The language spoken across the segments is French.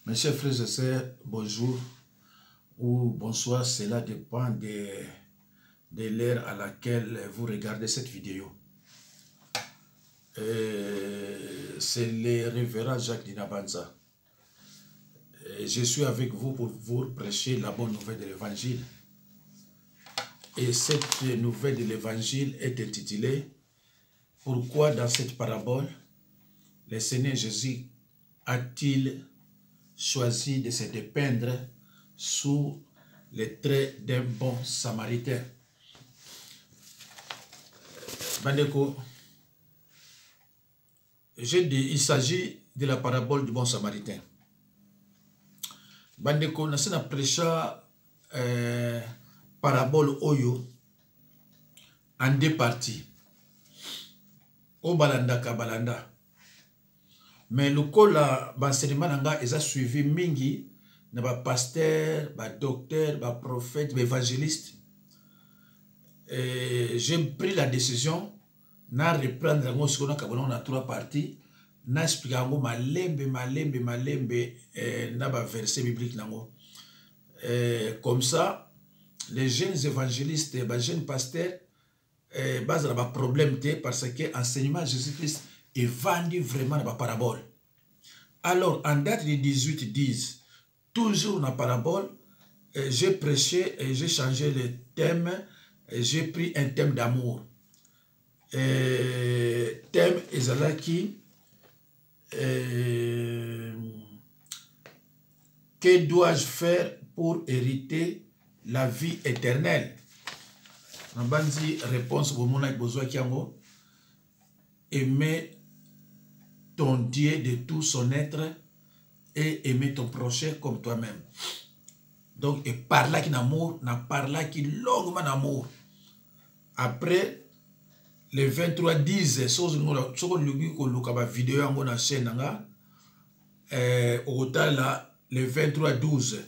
Mes chers frères et sœurs, bonjour ou bonsoir, cela dépend de l'heure à laquelle vous regardez cette vidéo. C'est le révérend Jacques Dinabanza. Je suis avec vous pour vous prêcher la bonne nouvelle de l'évangile. Et cette nouvelle de l'évangile est intitulée « Pourquoi dans cette parabole, le Seigneur Jésus a-t-il choisi de se dépeindre sous les traits d'un bon samaritain ?» Bandeko, il s'agit de la parabole du bon samaritain. Bandeko, nous avons prêché parabole Oyo en deux parties. Au balanda ka balanda. Mais le col l'enseignement nanga ils a suivi mingi na ba pasteur, ba docteur, ba prophète, ba évangéliste. J'ai pris la décision na reprendre ngo sikona kabona na trois parties na expliquer ngo malembe na ba verset biblique nango. Comme ça les jeunes évangélistes, ba jeunes pasteurs base na ba problème parce que enseignement Jésus-Christ est vendu vraiment dans la parabole. Alors, en date du 18-10, toujours dans la parabole, j'ai prêché et j'ai changé le thème. J'ai pris un thème d'amour. Thème Ezalaki. Que dois-je faire pour hériter la vie éternelle? Nabandi réponse au monde avec besoin kiango. Aimer ton Dieu de tout son être et aimer ton prochain comme toi-même. Donc, et par là qui n'amour, n'a par là qui longuement d'amour. Après, les 23 disent, sur le vidéo en la chaîne, au total là, les 23 12.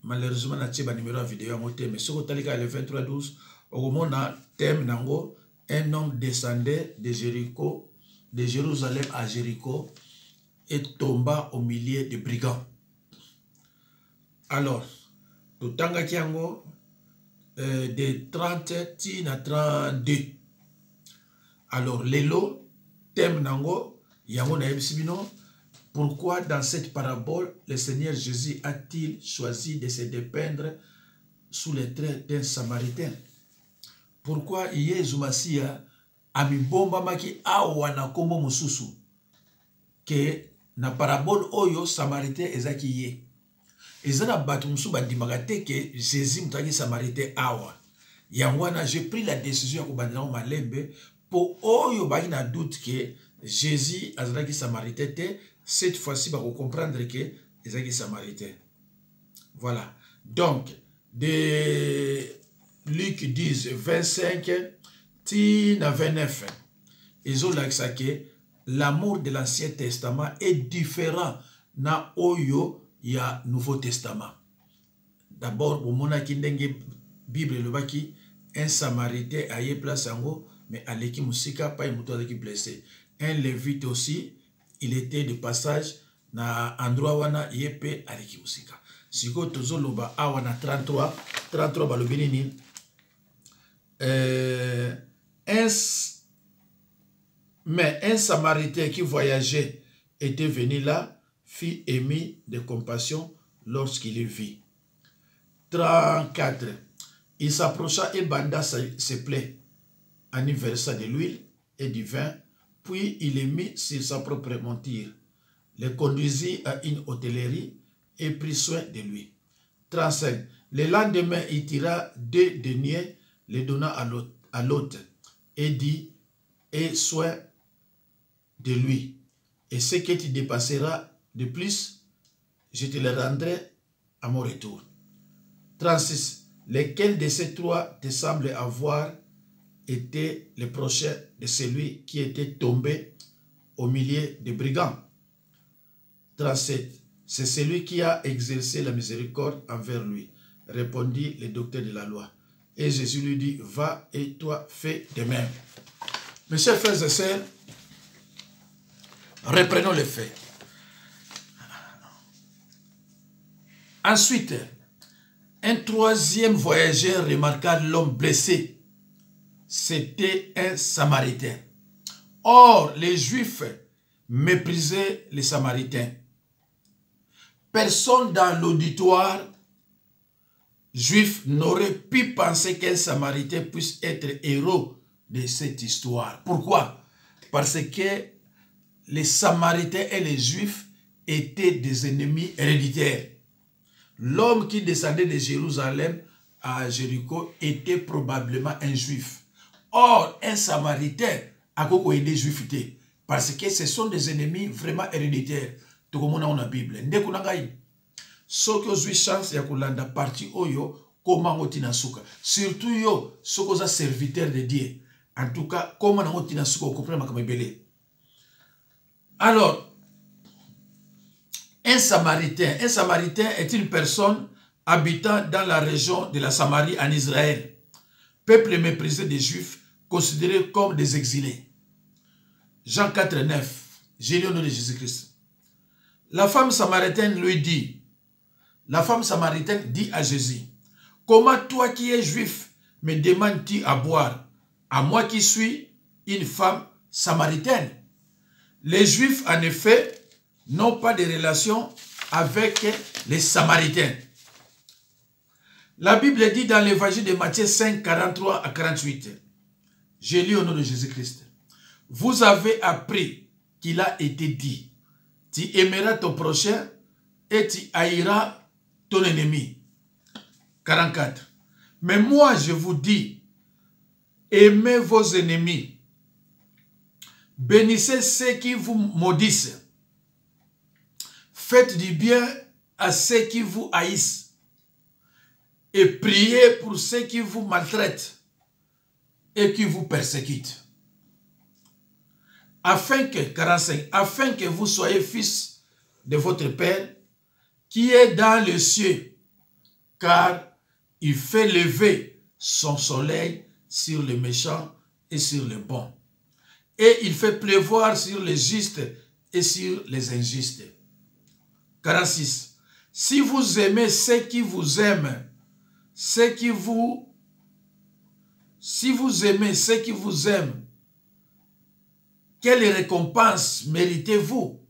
Malheureusement, na tcheba numéro de vidéo en moté, mais sur le total les 23 12, au moment na thème nango, un homme descendait de Jéricho, de Jérusalem à Jéricho, et tomba au milieu des brigands. Alors, tout tanga kiango de 30 à 32. Alors, lelo, thème nango, yango na ebisibino, pourquoi dans cette parabole, le Seigneur Jésus a-t-il choisi de se dépeindre sous les traits d'un samaritain? Pourquoi Yesu Masia amibomba maki awa na kombo mususu ke na parabole oyo samaritain ezaki ye ezana batu musu bandimaka te ke Jésus mutaki samaritain awa yangwana j'ai pris la décision ya kobandela malembe po oyo baki na doute que Jésus azalaki samaritain te cette fois-ci ba comprendre que ezaki samaritain. Voilà. Donc de Luc 10, 25, Tina 29. Ils ont l'accès que l'amour de l'Ancien Testament est différent na oyo ya Nouveau Testament. D'abord, au moment qui ndenge Bible le baki, un Samaritain a eu place en haut, mais à l'équipe musika pas une moto qui blessé. Un Lévite aussi, il était de passage na endroit wana yepe à l'équipe musika. Siko tozo loba awana 33 balobini mais un Samaritain qui voyageait était venu là, fit émis de compassion lorsqu'il le vit. 34. Il s'approcha et banda ses plaies en y versa de l'huile et du vin, puis il les mit sur sa propre monture, le conduisit à une hôtellerie et prit soin de lui. 35. Le lendemain, il tira 2 deniers, les donna à l'hôte et dit, aie soin de lui. Et ce que tu dépasseras de plus, je te le rendrai à mon retour. 36. Lequel de ces trois te semble avoir été le prochain de celui qui était tombé au milieu des brigands? 37. C'est celui qui a exercé la miséricorde envers lui, répondit le docteur de la loi. Et Jésus lui dit, va et toi fais de même. Mes chers frères et sœurs, reprenons les faits. Ensuite, un troisième voyageur remarqua l'homme blessé. C'était un Samaritain. Or, les Juifs méprisaient les Samaritains. Personne dans l'auditoire juif n'aurait pu penser qu'un Samaritain puisse être héros de cette histoire. Pourquoi? Parce que les Samaritains et les Juifs étaient des ennemis héréditaires. L'homme qui descendait de Jérusalem à Jéricho était probablement un Juif. Or, un Samaritain a beaucoup aidé les Juifs parce que ce sont des ennemis vraiment héréditaires. Tout comme on a dans la Bible. Ce que vous chance ya kulanda parti oyo comment otina suka. Surtout yo soko za serviteur de Dieu. En tout cas, comment on otina suka comprendre makamebele. Alors, un Samaritain est une personne habitant dans la région de la Samarie en Israël. Peuple méprisé des Juifs, considérés comme des exilés. Jean 4, 9. J'ai au nom de Jésus-Christ. La femme samaritaine lui dit, à Jésus, comment toi qui es juif me demandes-tu à boire, à moi qui suis une femme samaritaine? Les Juifs, en effet, n'ont pas de relation avec les Samaritains. La Bible dit dans l'évangile de Matthieu 5, 43 à 48, je lis au nom de Jésus-Christ, vous avez appris qu'il a été dit, tu aimeras ton prochain et tu haïras ton ennemi. 44. Mais moi, je vous dis, aimez vos ennemis, bénissez ceux qui vous maudissent, faites du bien à ceux qui vous haïssent et priez pour ceux qui vous maltraitent et qui vous persécutent. Afin que vous soyez fils de votre Père qui est dans les cieux, car il fait lever son soleil sur les méchants et sur les bons. Et il fait pleuvoir sur les justes et sur les injustes. 46. Si vous aimez ceux qui vous aiment, si vous aimez ceux qui vous aiment, quelle récompense méritez-vous?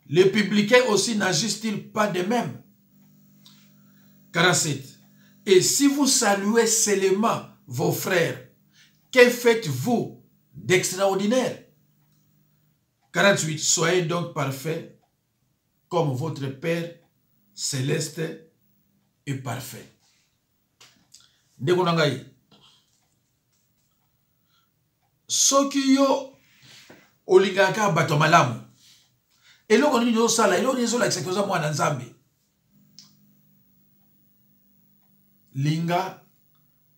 Les publicains aussi n'agissent-ils pas de même? 47. Et si vous saluez seulement vos frères, que faites-vous d'extraordinaire? 48. Soyez donc parfaits comme votre Père céleste est parfait. Ndekonangai. Soki yo olingaka bato malamu. Eloko nini yo sala, eloko nini zo la exekuza mwana nzambe. Linga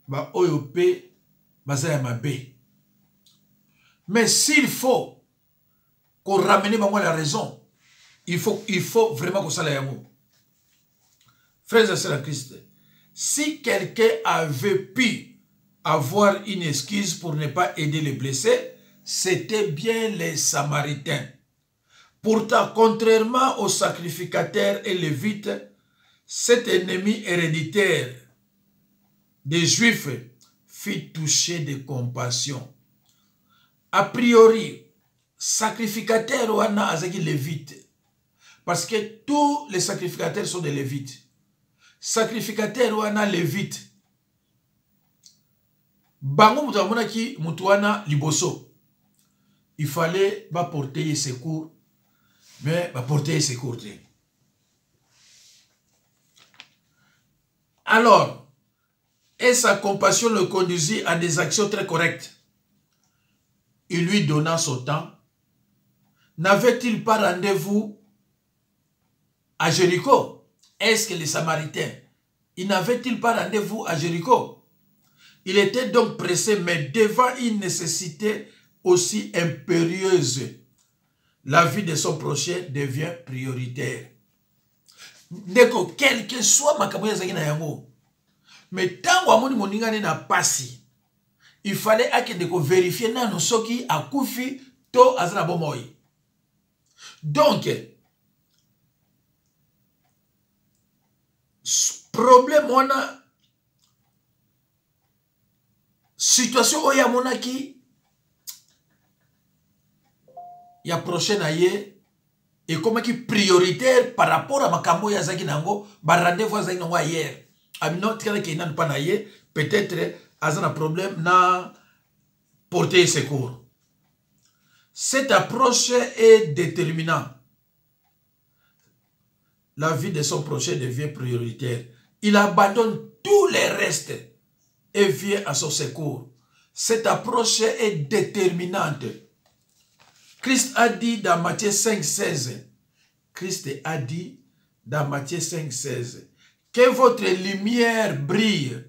ba oyo pe bazaya mabe. Mais s'il faut qu'on ramène bango la raison, il faut vraiment qu'on sala yango. Frères et sœurs en Christ, si quelqu'un avait pu avoir une excuse pour ne pas aider les blessés, c'était bien les Samaritains. Pourtant, contrairement aux sacrificateurs et lévites, cet ennemi héréditaire des Juifs fut touché de compassion. A priori, sacrificateurs wana azaki lévite, parce que tous les sacrificateurs sont des lévites. Sacrificateurs wana lévite. Bango mutamona ki mutuana liboso. Il fallait porter secours, mais porter secours. Alors, et sa compassion le conduisit à des actions très correctes. Il lui donna son temps. N'avait-il pas rendez-vous à Jéricho? Est-ce que les Samaritains, ils n'avaient-ils pas rendez-vous à Jéricho? Il était donc pressé, mais devant une nécessité aussi impérieuse, la vie de son prochain devient prioritaire. Ndeko, quel que soit ma kamoya na yango, mais tant que moninga na pasi, il fallait vérifier nano soki akufi to azana bomoi. Donc, problème on a situation oya monaki ya prochaine aye et comme qui prioritaire par rapport à makambo ya zaki nango ba rendez-vous zaki nango hier amino tikala ke nan pa na ye peut-être azana problème na porter secours. Cette approche est déterminante. La vie de son prochain devient prioritaire. Il abandonne tous les restes et vient à son secours. Cette approche est déterminante. Christ a dit dans Matthieu 5,16. Christ a dit dans Matthieu 5,16 que votre lumière brille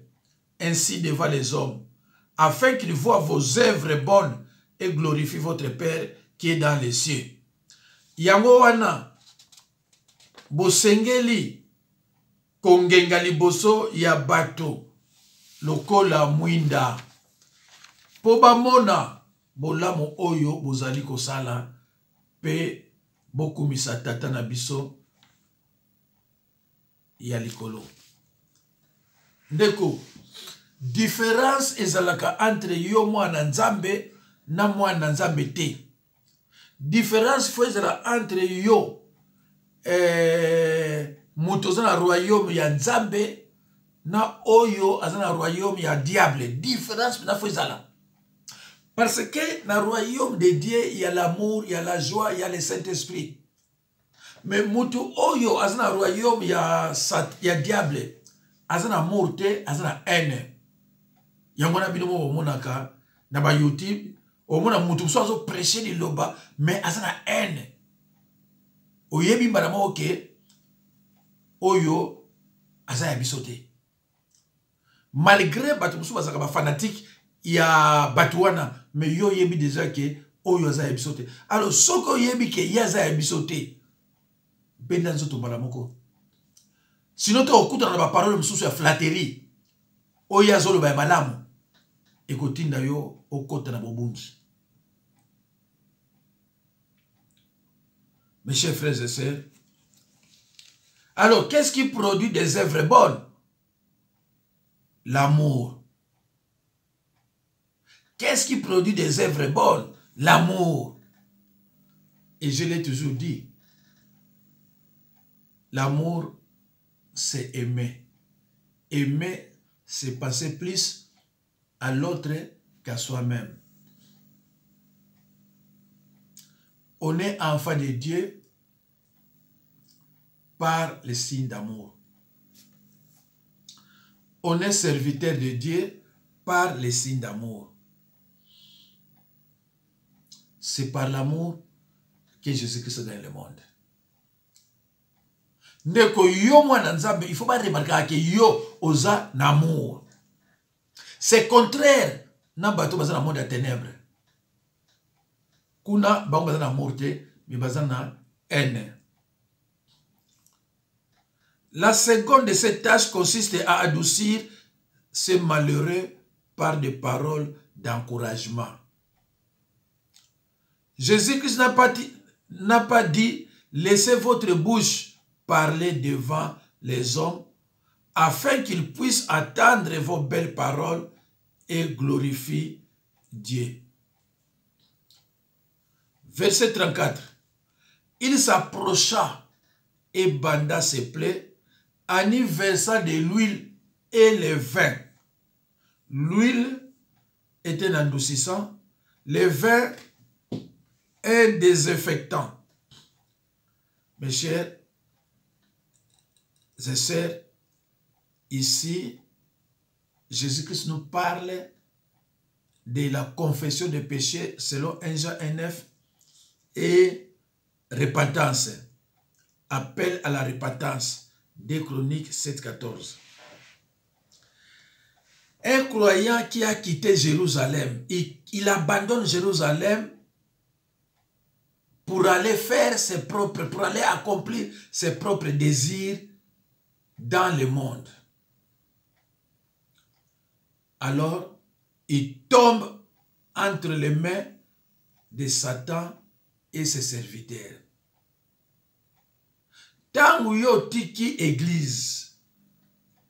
ainsi devant les hommes, afin qu'ils voient vos œuvres bonnes et glorifient votre Père qui est dans les cieux. Yango wana bosengeli kongenga liboso ya bato lokola mwinda po bamona bolamu oyo bozali kosala pe bokumisa tata na biso ya likolo. Ndeko différence ezalaka entre yo mwana nzambe na mwana nzambe te. Différence fo ezala entre yo muto zana royaume ya nzambe na oyo azana royaume ya diable. Différence na fo ezala. Parce que dans le royaume de Dieu, il y a l'amour, il y a la joie, il y a le Saint-Esprit. Mais mutu oyo azana royaume ya diable, azana amour te, azana haine. Yangona binomo omonaka na ba YouTube, omona mutu so azo prêcher li loba, mais azana haine. Oyebi mbana oke oyo azana bisote. Malgré batu musu bazaka ba fanatique ya batuana, mais yo yebi déjà que oyo azana bisote. Alors soko yebi ke yaza bisote. Benda nzoto malamoko. Sinon to okuta na ba parole mususu ya flatterie. Oyo azolo ba malamu. Ekotinda yo okota na bobungi. Mes chers frères et sœurs, alors qu'est-ce qui produit des œuvres bonnes? L'amour. Qu'est-ce qui produit des œuvres bonnes? L'amour. Et je l'ai toujours dit, l'amour, c'est aimer. Aimer, c'est passer plus à l'autre qu'à soi-même. On est enfant de Dieu par le signe d'amour. On est serviteur de Dieu par les signes d'amour. C'est par l'amour que Jésus-Christ est dans le monde. Ndeko yo mwana nzambe, il faut pas remarquer que yo oza n'amour. C'est contraire na bato baza na monde ya ténèbres. Kuna bango baza na amour te, mais baza na haine. La seconde de cette tâche consiste à adoucir ces malheureux par des paroles d'encouragement. Jésus-Christ n'a pas dit laissez votre bouche parler devant les hommes afin qu'ils puissent attendre vos belles paroles et glorifier Dieu. Verset 34. Il s'approcha et banda ses plaies en y versant de l'huile et le vin. L'huile est un adoucissant, le vin un désinfectant. Mes chers et sœurs, ici, Jésus-Christ nous parle de la confession des péchés selon 1 Jean 1,9 et repentance. Appel à la repentance. 2 Chroniques 7,14. Un croyant qui a quitté Jérusalem, il abandonne Jérusalem pour aller faire pour aller accomplir ses propres désirs dans le monde. Alors, il tombe entre les mains de Satan et ses serviteurs. Tant yo tiki église,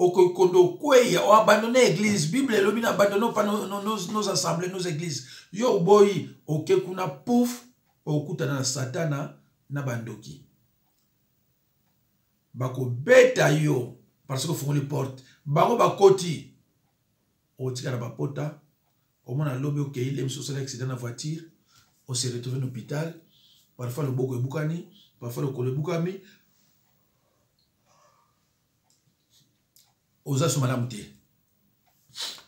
okokondo kweya, o abandonné l'église. Bible elobi abandonnons pas nos assemblées, nos églises. Yo boy, ok kuna pouf, okutana na satana na bandoki. Bako beta yo, parce que font les portes. Bako bakoti, otika na bapota, au moins lobi ok, il aime sur l'accident de la voiture, on se retrouve à l'hôpital, parfois le boko est boukani, parfois le kole boukami. Osa sous madame té.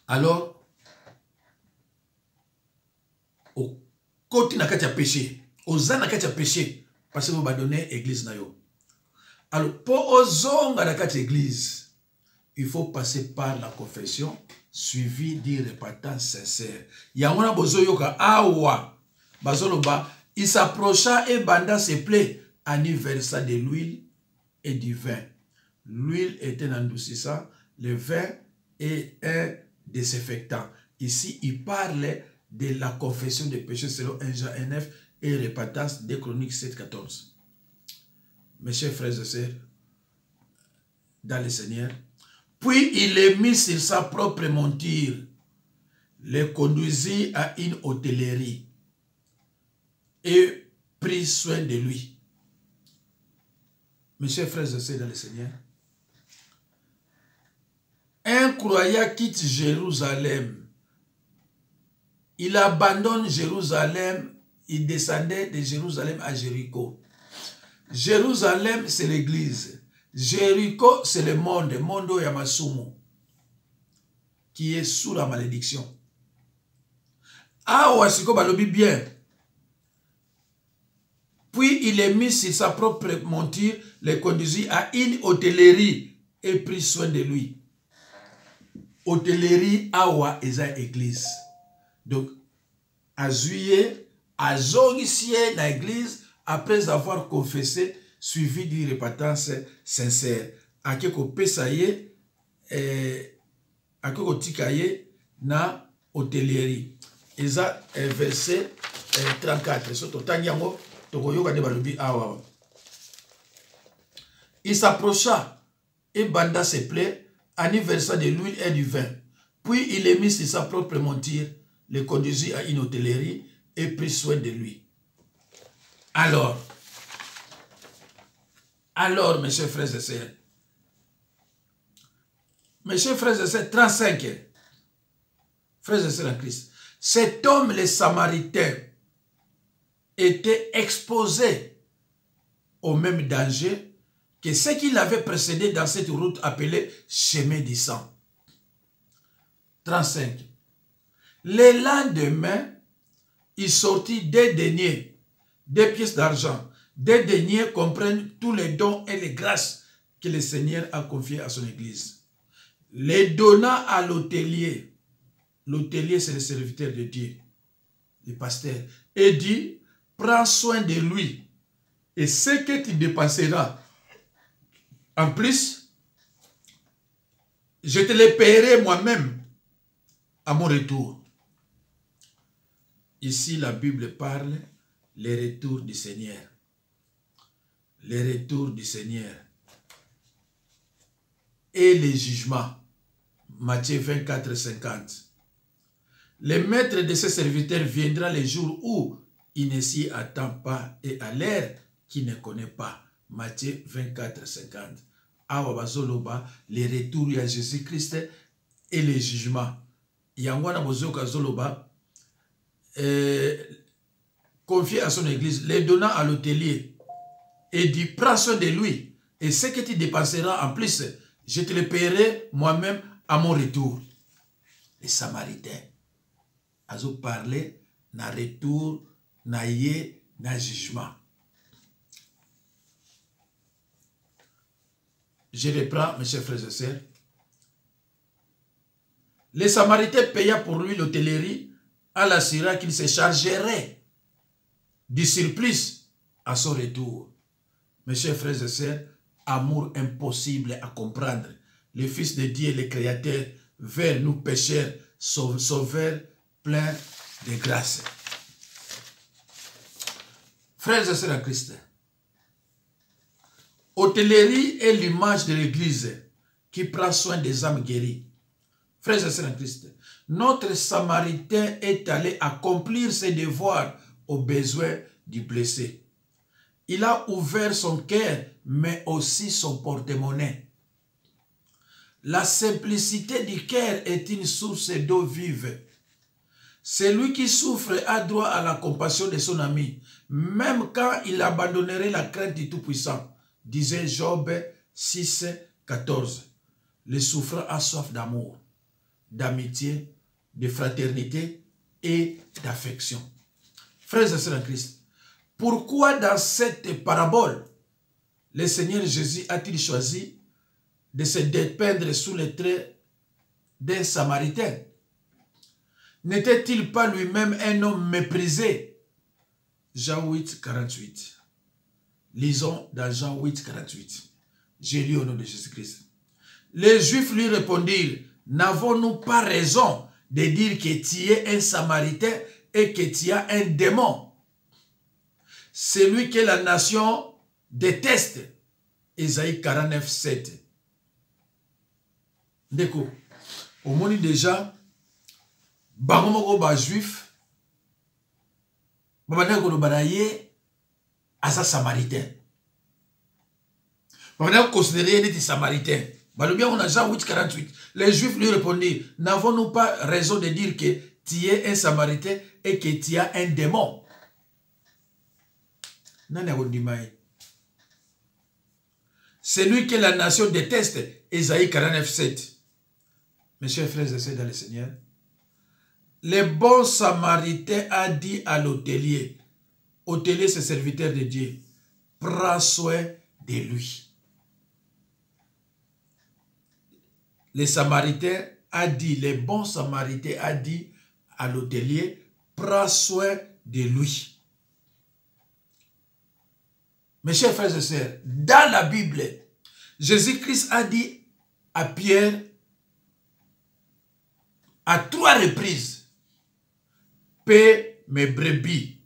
Alors, au côté na katia péché, osa na katia péché, parce que vous abandonnez l'église na yo. Alors, pour ozonga na katia église, il faut passer par la confession, suivi d'une repentance sincère. Yangona bozo yoka awa, bazoloba, il s'approcha et banda ses plaies, en y versa de l'huile et du vin. L'huile était un adoucissant, le vin est un désinfectant. Ici, il parle de la confession des péchés selon 1 Jean 1,9 et repentance des Chroniques 7,14. Mes chers frères et sœurs, dans le Seigneur, puis il les mit sur sa propre monture, les conduisit à une hôtellerie et prit soin de lui. Mes chers frères et sœurs dans le Seigneur, un croyant quitte Jérusalem. Il abandonne Jérusalem. Il descendait de Jérusalem à Jéricho. Jérusalem, c'est l'église. Jéricho, c'est le monde, Mondo Yamasumu, qui est sous la malédiction. Ah, Wasiko balobi bien. Puis il est mis sur sa propre monture, les conduisit à une hôtellerie et prit soin de lui. Hôtellerie awa eza église. Donc, à juillet, à zongisie na église, après avoir confessé, suivi d'une repentance sincère. Akeko pesaye, akeko tikaye na hôtellerie. Eza verset 34. Soto tangiango, tokoyoka de balobi awa. Il s'approcha et banda ses plaies, en y versant de l'huile et du vin. Puis il les mit sur sa propre monture, le conduisit à une hôtellerie et prit soin de lui. Alors, mes chers frères et sœurs, 35, frères et sœurs en Christ, cet homme, les Samaritains, était exposé au même danger que ceux qui l'avaient précédé dans cette route appelée chemin du sang. 35. Le lendemain, il sortit des deniers, des pièces d'argent. Des deniers comprennent tous les dons et les grâces que le Seigneur a confiés à son Église. Les donna à l'hôtelier. L'hôtelier, c'est le serviteur de Dieu, le pasteur. Et dit, prends soin de lui. Et ce que tu dépenseras, en plus, je te les paierai moi-même à mon retour. Ici, la Bible parle les retours du Seigneur. Les retours du Seigneur. Et les jugements. Matthieu 24, 50. Le maître de ses serviteurs viendra le jour où il ne s'y attend pas et à l'heure qu'il ne connaît pas. Matthieu 24, 50. Awa bazoloba, les retours à Jésus-Christ et les jugements. Yangwana bozoka zoloba, confié à son église, les donnant à l'hôtelier et dit, prends soin de lui. Et ce que tu dépenseras en plus, je te le paierai moi-même à mon retour. Les Samaritains, ils ont parlé na retour, na yé, na jugement. Je reprends, mes chers frères et sœurs. Les Samaritains paya pour lui l'hôtellerie en l'assurant qu'il se chargerait du surplus à son retour. Mes chers frères et sœurs, amour impossible à comprendre. Le Fils de Dieu, le Créateur, vers nous pécheurs, sauveur plein de grâce. Frères et sœurs en Christ, hôtellerie est l'image de l'église qui prend soin des âmes guéries. Frères et sœurs en Christ, notre Samaritain est allé accomplir ses devoirs aux besoins du blessé. Il a ouvert son cœur, mais aussi son porte-monnaie. La simplicité du cœur est une source d'eau vive. Celui qui souffre a droit à la compassion de son ami, même quand il abandonnerait la crainte du Tout-Puissant, disait Job 6, 14. Le souffrant a soif d'amour, d'amitié, de fraternité et d'affection. Frères et sœurs en Christ, pourquoi dans cette parabole, le Seigneur Jésus a-t-il choisi de se dépeindre sous les traits d'un Samaritain? N'était-il pas lui-même un homme méprisé? Jean 8, 48. Lisons dans Jean 8, 48. J'ai lu au nom de Jésus-Christ. Les Juifs lui répondirent, n'avons-nous pas raison de dire que tu es un Samaritain et que tu as un démon? Celui que la nation déteste. Ésaïe 49, 7. D'accord. Au monde déjà, Bangomoko ba juif, babana ko banaye asa samaritain. Babana considéré des samaritains. Balobia on a Jean 8, 48. Les juifs lui répondirent, n'avons-nous pas raison de dire que tu es un samaritain et que tu as un démon? Celui que la nation déteste, Ésaïe 49, 7. Mes chers frères et sœurs dans le Seigneur, le bon samaritain a dit à l'hôtelier, hôtelier c'est serviteur de Dieu, prends soin de lui. Le samaritain a dit, le bon samaritain a dit à l'hôtelier, prends soin de lui. Mes chers frères et sœurs, dans la Bible, Jésus-Christ a dit à Pierre, à 3 reprises, paie mes brebis.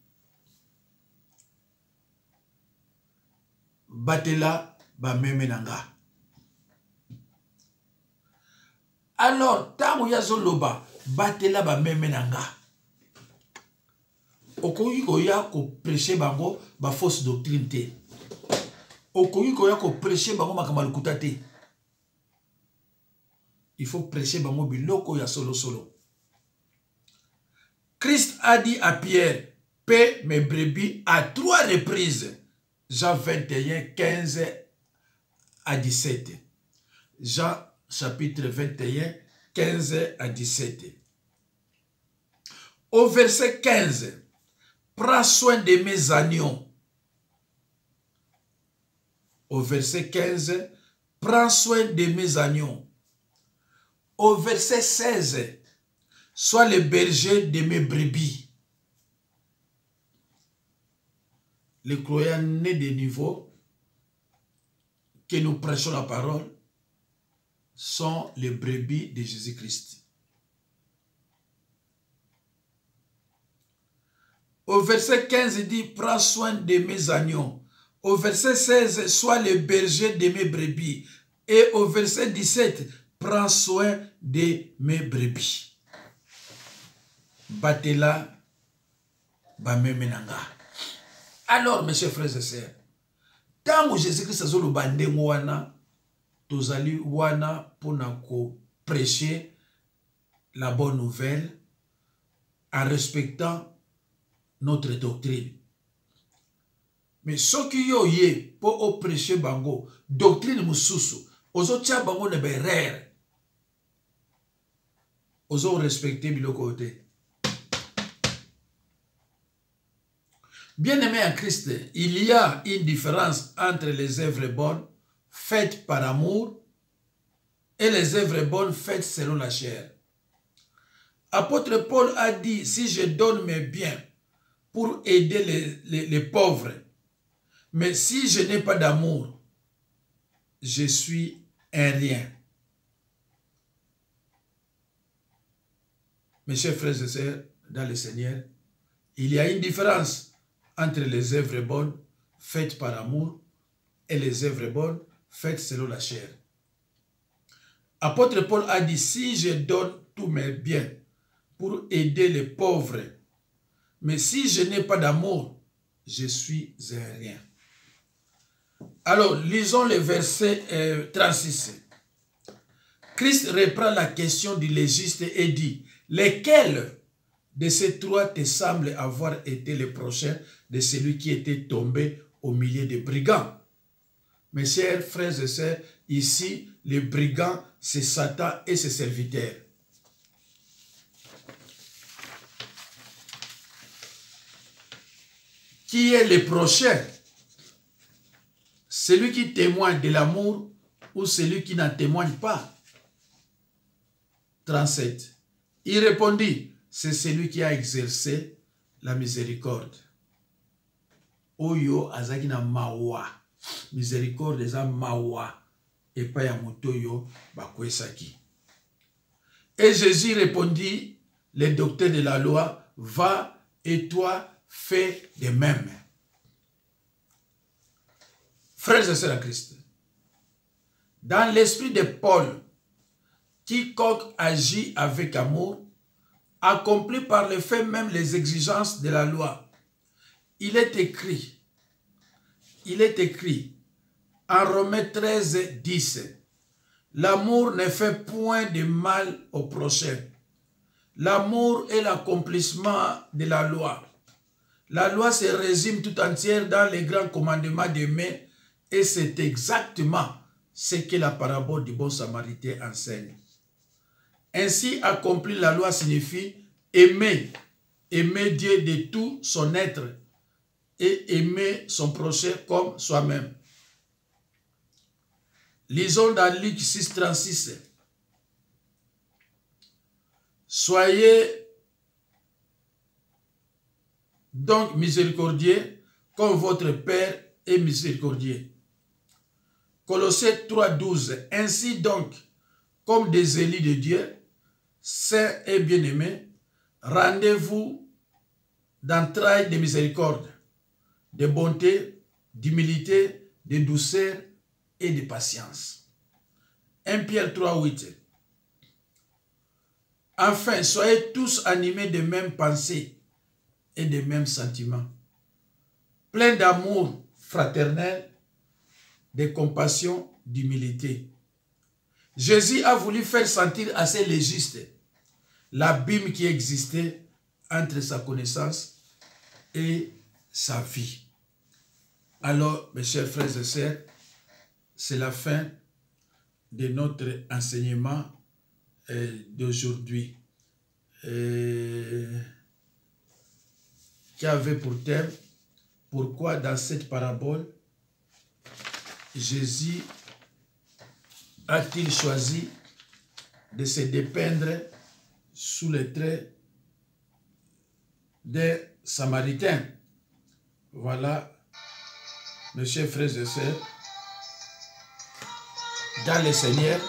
Batela ba memenanga. Alors, tango yazo loba, batela ba memenanga. Okoyi koya ko prêcher bango ba fausse doctrine te. Okoyi koya ko prêcher bango makamalukuta te. Il faut prêcher bango biloko ya solo solo. Christ a dit à Pierre, paie mes brebis à 3 reprises. Jean 21, 15 à 17. Jean chapitre 21, 15 à 17. Au verset 15, prends soin de mes agneaux. Au verset 15, prends soin de mes agneaux. Au verset 16, sois le berger de mes brebis. Les croyants nés de niveau que nous prêchons la parole sont les brebis de Jésus-Christ. Au verset 15, il dit, prends soin de mes agneaux. Au verset 16, sois le berger de mes brebis. Et au verset 17, prends soin de mes brebis. Batela bamemenanga. Alors, mes chers frères et sœurs, tant que Jésus-Christ a le bandé wana, tozali wana pour prêcher la bonne nouvelle en respectant notre doctrine. Mais ce qui y est pour prêcher bango, doctrine mususu, ozo tia bango ne berere, ozo respecter biloko te. Bien-aimés en Christ, il y a une différence entre les œuvres bonnes faites par amour et les œuvres bonnes faites selon la chair. Apôtre Paul a dit, si je donne mes biens pour aider les pauvres, mais si je n'ai pas d'amour, je suis un rien. Mes chers frères et sœurs dans le Seigneur, il y a une différence entre les œuvres bonnes faites par amour et les œuvres bonnes faites selon la chair. Apôtre Paul a dit, si je donne tous mes biens pour aider les pauvres, mais si je n'ai pas d'amour, je suis un rien. Alors, lisons le verset 36. Christ reprend la question du légiste et dit, lesquels de ces trois te semblent avoir été les prochains de celui qui était tombé au milieu des brigands? Mes chers frères et sœurs, ici, les brigands, c'est Satan et ses serviteurs. Qui est le prochain? Celui qui témoigne de l'amour ou celui qui n'en témoigne pas? 37. Il répondit, c'est celui qui a exercé la miséricorde. Oyo azaki na mawa. Miséricorde eza mawa. Et pas ya motoyo bakwesaki. Et Jésus répondit, le docteur de la loi, va et toi fais de même. Frères et sœurs en Christ, dans l'esprit de Paul, quiconque agit avec amour, accomplit par le fait même les exigences de la loi. Il est écrit en Romains 13, 10, l'amour ne fait point de mal au prochain. L'amour est l'accomplissement de la loi. La loi se résume tout entière dans les grands commandements d'aimer et c'est exactement ce que la parabole du bon samaritain enseigne. Ainsi, accomplir la loi signifie aimer Dieu de tout son être et aimer son prochain comme soi-même. Lisons dans Luc 6, 36. Soyez donc miséricordieux comme votre Père est miséricordieux. Colossiens 3, 12. Ainsi donc, comme des élus de Dieu, saints et bien-aimés, rendez-vous d'entrailles de miséricorde, de bonté, d'humilité, de douceur et de patience. 1 Pierre 3, 8. Enfin, soyez tous animés de mêmes pensées et de mêmes sentiments, pleins d'amour fraternel, de compassion, d'humilité. Jésus a voulu faire sentir à ses légistes l'abîme qui existait entre sa connaissance et sa vie. Alors, mes chers frères et sœurs, c'est la fin de notre enseignement d'aujourd'hui, qui avait pour thème pourquoi dans cette parabole Jésus a-t-il choisi de se dépeindre sous les traits des Samaritains. Voilà, mes chers frères et sœurs, dans le Seigneur,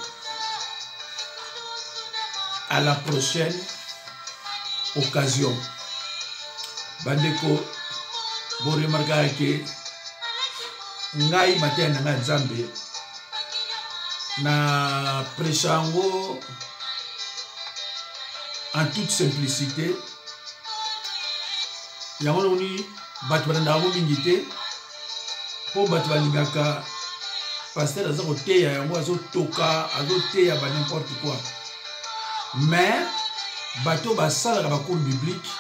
à la prochaine occasion. Bandeko, vous remarquez que ngai matin na Nzambe na prêchango en toute simplicité. Yango ni batu banda mingi te po batu balingaka pasteur azo teya yango azo toka azo teya ba n'importe quoi. Mais bato basala ba cours biblique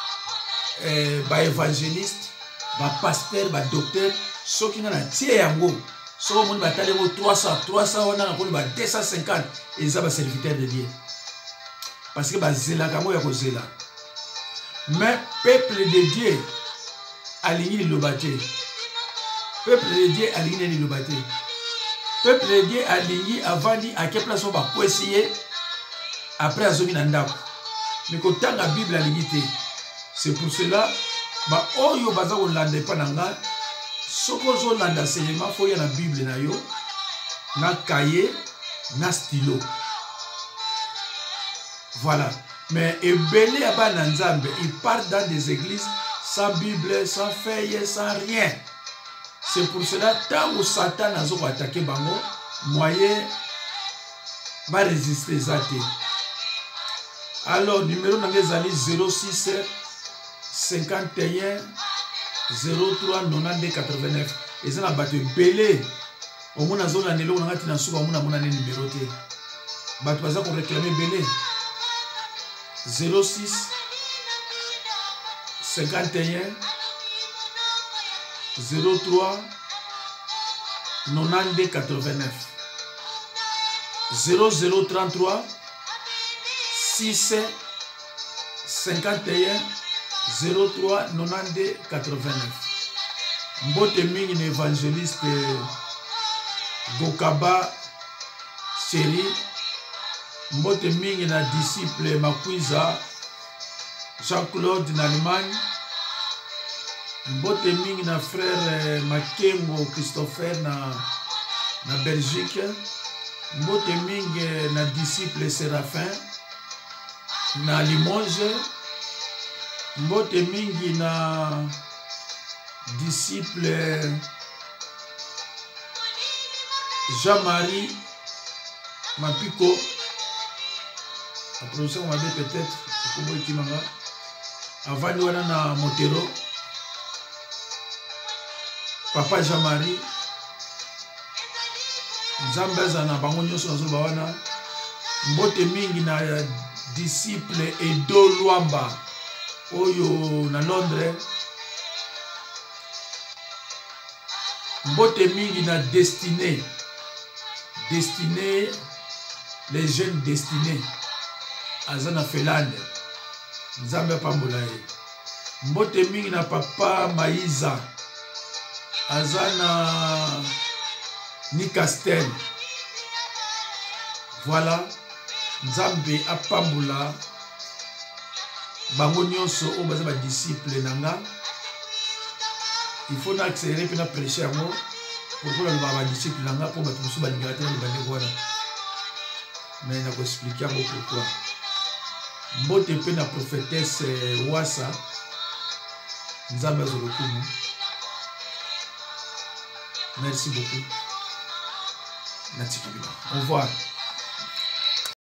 ba évangéliste ba pasteur ba docteur soki na tie yango so moni batale mo 300 wana na koli ba 250 eza ba serviteur de Dieu parce que ba zela kamo ya ko zela. Mais peuple de Dieu aligné le bâté. Peuple de Dieu aligné le bâté. Peuple de Dieu aligné avant dit à quelle place on va essayer après azomi na ndako. Mais quand la Bible aligné, c'est pour cela ba oyo baza ko lande pa nanga soko zo landa enseignement faut y na Bible na yo na cahier na stylo. Voilà. Mais ebele ya ba Nzambe, ils partent dans des églises sans Bible, sans feuille, sans rien. C'est pour cela tant que Satan a attaqué bango, moyen va résister ça. Alors numéro nangezali 06 51 03 92 89. Et ça n'a pas de belé. Au moins, on a numéro T. Bato baza ko réclamer belé. 06 51 03 92 89. 0033 6 51 03 92 89. Mbote mingi na évangéliste Gokaba Chéri. Mbote mingi na disciple Makwiza Jean-Claude na Allemagne. Mbote mingi na frère Makengo Christopher na Belgique. Mbote mingi na disciple Séraphin na Limoges. Mbote mingi na disciple Jean-Marie Mapiko. La production m'a dit peut-être avant nous na Motero. Papa Jean-Marie Zambeza na bango nyoso na zoba wana. Mbote mingi na disciple Edo Luamba oyo na Londres. Mbote mingi na Destiné. Destiné, les jeunes destinés. Azana Felande. Nzambe Pambolaye. Mbote mingi na Papa Maïza. Azana Nicastel. Voilà. Nzambe Apambola. Bango nyonso o baza ba disciple nanga. Il faut accélérer puis prêcher à moi pour que les disciples nanga pour battre musu ba libérateur de bandegwana. Mais na ko expliquer pourquoi. Mbote pe na prophétesse Wasa Nzambe Zolokumu. Merci beaucoup. Au revoir.